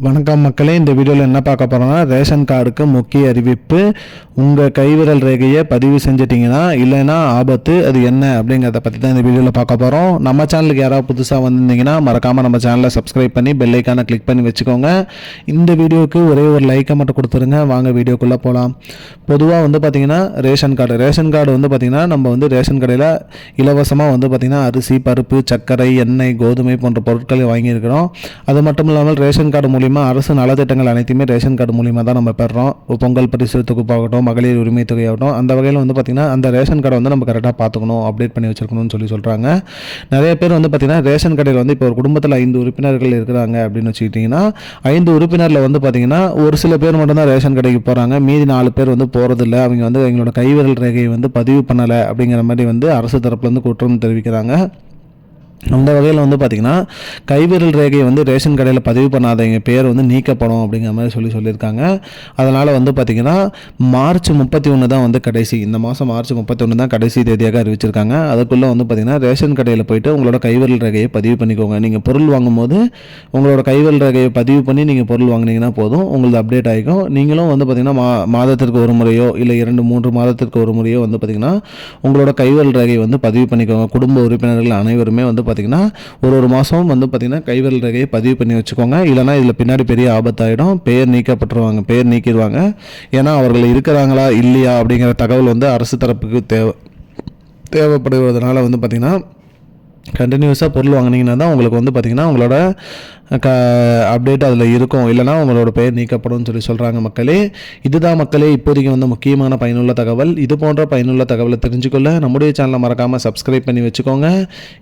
வணக்கம் மக்களே, இந்த வீடியோவில் என்ன பார்க்க போகிறோம்னா ரேஷன் கார்டுக்கு முக்கிய அறிவிப்பு. உங்கள் கைவிரல் ரேகையை பதிவு செஞ்சிட்டிங்கன்னா இல்லைன்னா ஆபத்து, அது என்ன அப்படிங்கிறத பற்றி தான் இந்த வீடியோவில் பார்க்க போகிறோம். நம்ம சேனலுக்கு யாராவது புதுசாக வந்திருந்தீங்கன்னா மறக்காமல் நம்ம சேனலை சப்ஸ்கிரைப் பண்ணி பெல் ஐக்கானை கிளிக் பண்ணி வச்சுக்கோங்க. இந்த வீடியோவுக்கு ஒரே ஒரு லைக்கை மட்டும் கொடுத்துருங்க. வாங்க வீடியோக்குள்ளே போகலாம். பொதுவாக பார்த்திங்கன்னா ரேஷன் கார்டு பார்த்திங்கன்னா நம்ம ரேஷன் கடையில் இலவசமாக பார்த்திங்கன்னா அரிசி, பருப்பு, சர்க்கரை, எண்ணெய், கோதுமை போன்ற பொருட்களை வாங்கியிருக்கிறோம். அது மட்டும் இல்லாமல் ரேஷன் கார்டு மூலிமா அரசு நலத்திட்டங்கள் அனைத்துமே ரேஷன் கார்டு மூலிமா தான் நம்ம பெறோம். பொங்கல் பரிசு தொகுப்பாகட்டும், மகளிர் உரிமை தொகையாகட்டும், அந்த வகையில் பார்த்திங்கன்னா அந்த ரேஷன் கார்டை நம்ம கரெக்டாக பார்த்துக்கணும், அப்டேட் பண்ணி வச்சுருக்கணும்னு சொல்கிறாங்க. நிறைய பேர் பார்த்திங்கன்னா ரேஷன் கடையில் இப்போ ஒரு குடும்பத்தில் 5 உறுப்பினர்கள் இருக்கிறாங்க அப்படின்னு வச்சுக்கிட்டிங்கன்னா 5 உறுப்பினரில் பார்த்திங்கன்னா ஒரு சில பேர் மட்டும்தான் ரேஷன் கடைக்கு போகிறாங்க. மீதி 4 பேர் போகிறதில்ல. அவங்க எங்களோட கைவிரல் ரேகையை பதிவு பண்ணலை அப்படிங்கிற மாதிரி அரசு தரப்புலேருந்து குற்றம் தெரிவிக்கிறாங்க. அந்த வகையில் பார்த்திங்கன்னா கைவிரல் ரேகையை ரேஷன் கடையில் பதிவு பண்ணாதவங்க பேர் நீக்கப்படும் அப்படிங்கிற மாதிரி சொல்லியிருக்காங்க. அதனால் பார்த்திங்கன்னா மார்ச் 31 தான் கடைசி. இந்த மாதம் மார்ச் 31 தான் கடைசி தேதியாக அறிவிச்சிருக்காங்க. அதுக்குள்ளே பார்த்திங்கன்னா ரேஷன் கடையில் போய்ட்டு உங்களோட கைவிரல் ரேகையை பதிவு பண்ணிக்கோங்க. நீங்கள் பொருள் வாங்கும்போது உங்களோட கைவிரல் ரேகையை பதிவு பண்ணி நீங்கள் பொருள் வாங்கினீங்கன்னா போதும், உங்களுக்கு அப்டேட் ஆகிக்கும். நீங்களும் பார்த்திங்கன்னா மாதத்திற்கு ஒரு முறையோ இல்லை 2-3 மாதத்திற்கு ஒரு முறையோ பார்த்திங்கன்னா உங்களோட கைவிரல் ரேகையை பதிவு பண்ணிக்கோங்க. குடும்ப உறுப்பினர்கள் அனைவருமே பார்த்திங்கன்னா ஒரு மாதம் பார்த்திங்கன்னா கைவிரல் ரேகையை பதிவு பண்ணி வச்சுக்கோங்க. இல்லைனா இதில் பின்னாடி பெரிய ஆபத்தாயிடும். பெயர் நீக்கப்பட்டுருவாங்க, பெயர் நீக்கிடுவாங்க. ஏன்னா அவர்கள் இருக்கிறாங்களா இல்லையா அப்படிங்கிற தகவல் அரசு தரப்புக்கு தேவைப்படுவதனால பார்த்திங்கன்னா கண்டினியூஸாக பொருள் வாங்கினீங்கன்னா தான் உங்களுக்கு பார்த்திங்கன்னா உங்களோட அப்டேட் அதில் இருக்கும். இல்லைனா உங்களோட பெயர் நீக்கப்படும் சொல்கிறாங்க. மக்களே, இதுதான் மக்களே இப்போதைக்கு முக்கியமான பயனுள்ள தகவல். இது போன்ற பயனுள்ள தகவலை தெரிஞ்சுக்கொள்ள நம்முடைய சேனலை மறக்காமல் சப்ஸ்கிரைப் பண்ணி வச்சுக்கோங்க.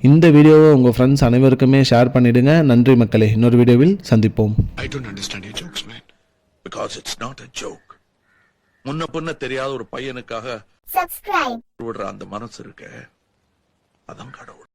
இந்த வீடியோவை உங்கள் ஃப்ரெண்ட்ஸ் அனைவருக்குமே ஷேர் பண்ணிவிடுங்க. நன்றி மக்களே. இன்னொரு வீடியோவில் சந்திப்போம். I don't understand your jokes, man. Because it's not a joke. முன்ன பின்ன தெரியாத ஒரு பையனுக்காக விடுற அந்த மனசு இருக்க, அதான் கடவுள்.